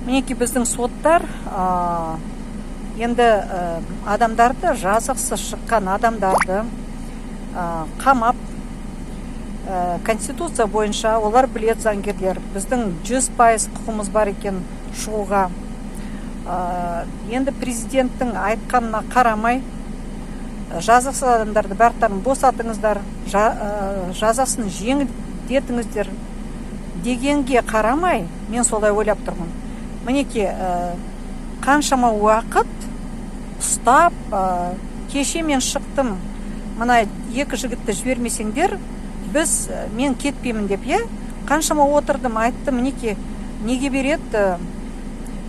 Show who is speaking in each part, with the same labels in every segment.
Speaker 1: Мінеки біздің соттар енді адамдарды, жазықсыз шыққан адамдарды қамап, конституция бойынша олар білет заңгерлер, біздің 100% құқымыз бар екен шығуға. Енді президенттің айтқанына қарамай, жазықсыз адамдарды бәртарын босатыңыздар, жазасын жеңілдетіңіздер дегенге қарамай, мен солай ойлап тұрмын. Мінеке, қаншама уақыт ұстап, кеше мен шықтым, мына екі жігітті жібермесеңдер, мен кетпеймін деп, қаншама отырдым, айттым, мінеке, неге береді,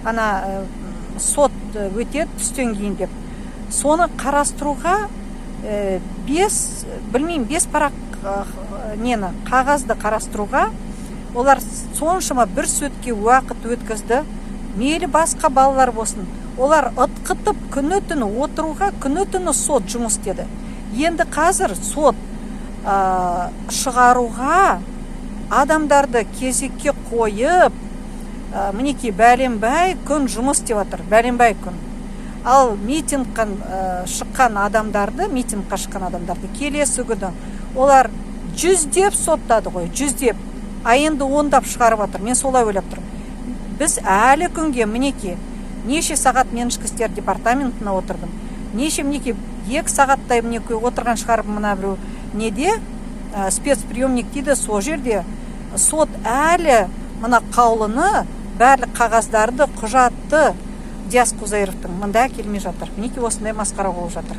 Speaker 1: ана сот өтеді түстен кейін деп. Соны қарастыруға 5 парақ қағазды қарастыруға олар соншама бір сөтке уақыт өткізді. Мейлі басқа балалар болсын, олар ытқытып күні-түні отыруға, күні-түні сот жұмыс істеді. Енді қазір сот шығаруға адамдарды кезекке қойып, мінеки бәленбай күн жұмыс істеп жатыр, бәленбай күн. Ал митингқа шыққан адамдарды келесі күні олар 100-деп соттады ғой, 100-деп, енді 10-дап шығарып жатыр. Мен солай ойлап тұрмын. Біз әлі күнге мінеки неше сағат мен ішкі істер департаментіне отырдым. Мінеки 2 сағаттай мінеки отырған шығарып, мына біреу неде спецприемник дейді, сол жерде сот әлі мына қаулыны, барлық қағаздарды, құжатты Диас Құзайыровтың мында келмей жатыр. Мінеки осындай масқара болып жатыр.